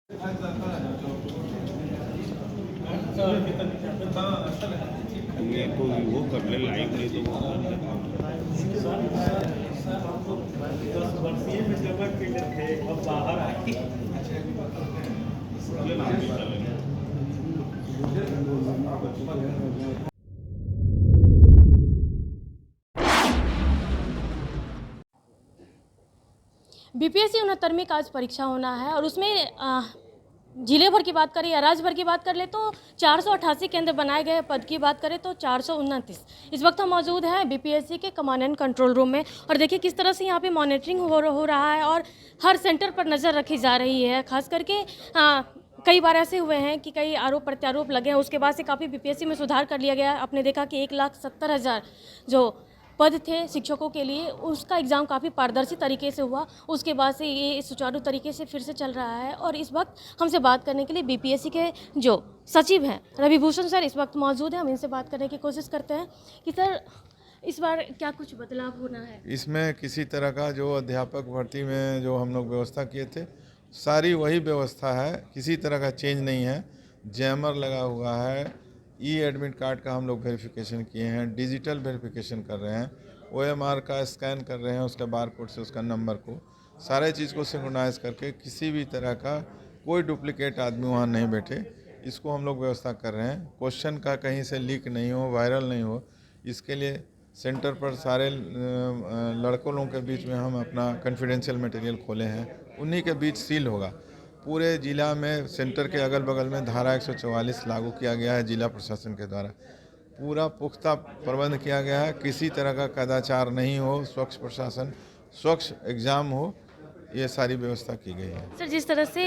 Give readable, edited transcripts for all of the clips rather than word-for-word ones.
ये कोई वो कर ले लाइव नहीं तो वो कर ले। 10 वर्षीय में जमा के थे, अब बाहर आए। ले नाम भी चलेगा। बीपीएससी 69वीं का आज परीक्षा होना है और उसमें जिले भर की बात करें या राज्य भर की बात कर ले तो 488 केंद्र बनाए गए। पद की बात करें तो 429। इस वक्त हम मौजूद हैं बीपीएससी के कमांड एंड कंट्रोल रूम में और देखिए किस तरह से यहाँ पे मॉनिटरिंग हो रहा है और हर सेंटर पर नज़र रखी जा रही है। खास करके कई बार ऐसे हुए हैं कि कई आरोप प्रत्यारोप लगे हैं, उसके बाद से काफ़ी बीपीएससी में सुधार कर लिया गया। आपने देखा कि 1,70,000 जो पद थे शिक्षकों के लिए, उसका एग्ज़ाम काफ़ी पारदर्शी तरीके से हुआ। उसके बाद से ये सुचारू तरीके से फिर से चल रहा है और इस वक्त हमसे बात करने के लिए बीपीएससी के जो सचिव हैं रवि भूषण सर इस वक्त मौजूद हैं। हम इनसे बात करने की कोशिश करते हैं कि सर इस बार क्या कुछ बदलाव होना है। इसमें किसी तरह का जो अध्यापक भर्ती में जो हम लोग व्यवस्था किए थे सारी वही व्यवस्था है, किसी तरह का चेंज नहीं है। जैमर लगा हुआ है, ई एडमिट कार्ड का हम लोग वेरिफिकेशन किए हैं, डिजिटल वेरिफिकेशन कर रहे हैं, ओएमआर का स्कैन कर रहे हैं उसके बार कोड से उसका नंबर को, सारे चीज़ को सिंक्रोनाइज करके किसी भी तरह का कोई डुप्लीकेट आदमी वहाँ नहीं बैठे, इसको हम लोग व्यवस्था कर रहे हैं। क्वेश्चन का कहीं से लीक नहीं हो, वायरल नहीं हो, इसके लिए सेंटर पर सारे लड़कों लोगों के बीच में हम अपना कॉन्फिडेंशियल मटेरियल खोले हैं, उन्हीं के बीच सील होगा। पूरे जिला में सेंटर के अगल बगल में धारा 144 लागू किया गया है जिला प्रशासन के द्वारा। पूरा पुख्ता प्रबंध किया गया है, किसी तरह का कदाचार नहीं हो, स्वच्छ प्रशासन, स्वच्छ एग्ज़ाम हो, ये सारी व्यवस्था की गई है। सर जिस तरह से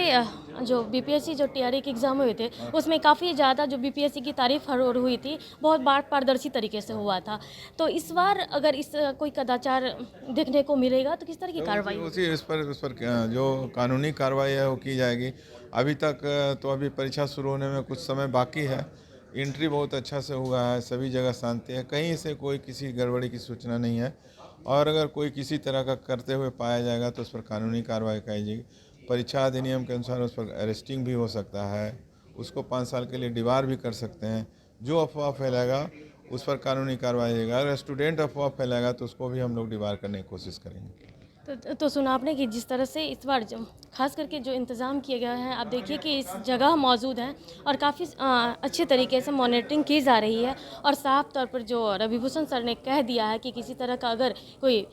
जो बीपीएससी जो टीआरई के एग्ज़ाम हुए थे उसमें काफ़ी ज़्यादा जो बीपीएससी की तारीफ हुई थी, बहुत बार पारदर्शी तरीके से हुआ था, तो इस बार अगर इस कोई कदाचार देखने को मिलेगा तो किस तरह की कार्रवाई उसी उस पर जो कानूनी कार्रवाई है वो की जाएगी। अभी तक तो अभी परीक्षा शुरू होने में कुछ समय बाकी है। एंट्री बहुत अच्छा से हुआ है, सभी जगह शांति है, कहीं से कोई किसी गड़बड़ी की सूचना नहीं है और अगर कोई किसी तरह का करते हुए पाया जाएगा तो उस पर कानूनी कार्रवाई की जाएगी। परीक्षा अधिनियम के अनुसार उस पर अरेस्टिंग भी हो सकता है, उसको 5 साल के लिए डिबार भी कर सकते हैं। जो अफवाह फैलाएगा उस पर कानूनी कार्रवाई होगी। अगर स्टूडेंट अफवाह फैलाएगा तो उसको भी हम लोग डिबार करने की कोशिश करेंगे। तो सुना आपने कि जिस तरह से इस बार जो खास करके जो इंतज़ाम किए गए हैं, आप देखिए कि इस जगह मौजूद हैं और काफ़ी अच्छे तरीके से मॉनिटरिंग की जा रही है और साफ तौर पर जो रवि भूषण सर ने कह दिया है कि किसी तरह का अगर कोई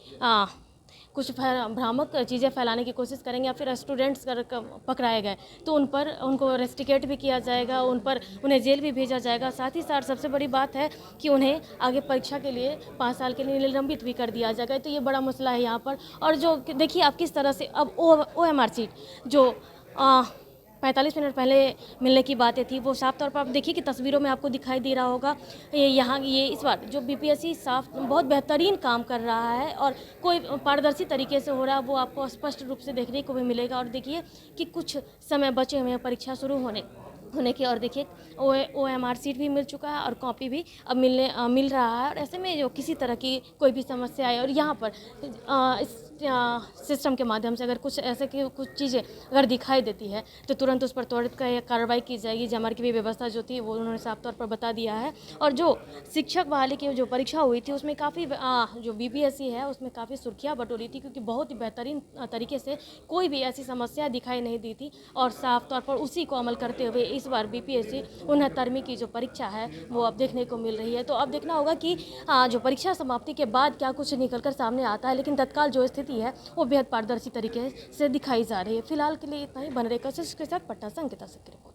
कुछ भ्रामक चीज़ें फैलाने की कोशिश करेंगे या फिर स्टूडेंट्स अगर पकड़ाए गए तो उनको रेस्ट्रिकेट भी किया जाएगा, उन्हें जेल भी भेजा जाएगा। साथ ही साथ सबसे बड़ी बात है कि उन्हें आगे परीक्षा के लिए 5 साल के लिए निलंबित भी कर दिया जाएगा। तो ये बड़ा मसला है यहाँ पर। और जो देखिए आप किस तरह से अब ओएमआर सीट जो 45 मिनट पहले मिलने की बातें थी, वो साफ तौर पर आप देखिए कि तस्वीरों में आपको दिखाई दे रहा होगा। ये इस बार जो बीपीएससी बहुत बेहतरीन काम कर रहा है और कोई पारदर्शी तरीके से हो रहा है, वो आपको स्पष्ट रूप से देखने को भी मिलेगा। और देखिए कि कुछ समय बचे हुए हैं परीक्षा शुरू होने की और देखिए ओएमआर सीट भी मिल चुका है और कॉपी भी अब मिल रहा है। और ऐसे में जो किसी तरह की कोई भी समस्या आए और यहाँ पर इस सिस्टम के माध्यम से अगर कुछ चीज़ें अगर दिखाई देती है तो तुरंत उस पर त्वरित कार्रवाई की जाएगी। जमर की भी व्यवस्था जो थी वो उन्होंने साफ तौर पर बता दिया है। और जो शिक्षक बहाली की जो परीक्षा हुई थी उसमें काफ़ी जो बीपीएससी है उसमें काफ़ी सुर्खियाँ बटोरी थी, क्योंकि बहुत ही बेहतरीन तरीके से कोई भी ऐसी समस्या दिखाई नहीं दी थी और साफ तौर पर उसी को अमल करते हुए इस बार बीपीएससी 69वीं की जो परीक्षा है वो अब देखने को मिल रही है। तो अब देखना होगा कि जो परीक्षा समाप्ति के बाद क्या कुछ निकलकर सामने आता है, लेकिन तत्काल जो स्थिति है वो बेहद पारदर्शी तरीके से दिखाई जा रही है। फिलहाल के लिए इतना ही। बन रहे कोशिश के साथ पटना से अंकिता सिक्की रिपोर्ट।